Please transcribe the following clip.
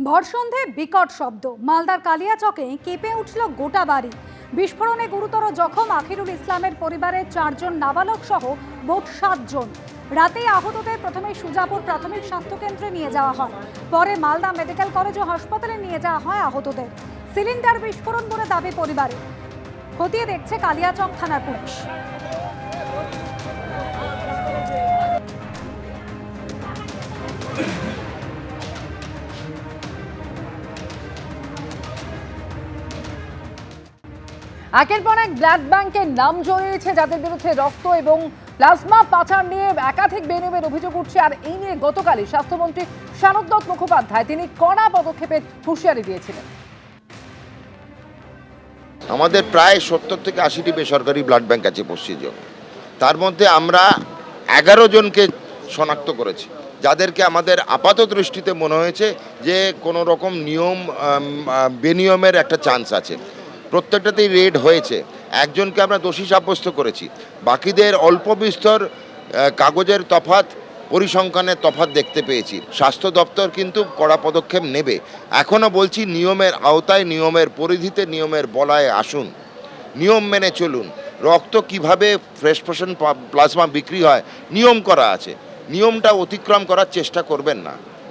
ভরসন্ধে বিকট শব্দ, মালদার কালিয়াচকে কেঁপে উঠল গোটা বাড়ি। বিস্ফোরণে গুরুতর জখম আখিরুল ইসলামের পরিবারের 4 জন নাবালক সহ মোট 7 জন। রাতেই আহতদের প্রথমে সুজাপুর প্রাথমিক স্বাস্থ্যকেন্দ্রে নিয়ে যাওয়া হয়, পরে মালদা মেডিকেল কলেজ ও হাসপাতালে নিয়ে যাওয়া হয় আহতদের। সিলিন্ডার বিস্ফোরণ বলে দাবি পরিবারে। খতিয়ে দেখছে কালিয়াচক থানার পুলিশ। একের পর এক ব্লাড ব্যাংকের নাম জড়িয়েছে, যাদের বিরুদ্ধে রক্ত এবং প্লাজমা পাচার নিয়ে একাধিক বেনিয়মের অভিযোগ উঠছে। আর এই নিয়ে গতকালই স্বাস্থ্যমন্ত্রী সারদ মুখোপাধ্যায় তিনি কড়া পদক্ষেপের হুঁশিয়ারি দিয়েছিলেন। আমাদের প্রায় 70 থেকে 80টি বেসরকারি ব্লাড ব্যাংক আছে পশ্চিমবঙ্গে। তার মধ্যে আমরা 11 জনকে শনাক্ত করেছি, যাদেরকে আমাদের আপাত দৃষ্টিতে মনে হয়েছে যে কোনো রকম বেনিয়মের একটা চান্স আছে। প্রত্যেকটাতেই রেড হয়েছে। একজনকে আমরা দোষী সাব্যস্ত করেছি, বাকিদের অল্প বিস্তর কাগজের তফাৎ, পরিসংখ্যানের তফাৎ দেখতে পেয়েছি। স্বাস্থ্য দপ্তর কিন্তু কড়া পদক্ষেপ নেবে। এখনও বলছি, নিয়মের আওতায়, নিয়মের পরিধিতে, নিয়মের বলায় আসুন, নিয়ম মেনে চলুন। রক্ত কিভাবে ফ্রেশ প্লাজমা বিক্রি হয় নিয়ম করা আছে, নিয়মটা অতিক্রম করার চেষ্টা করবেন না।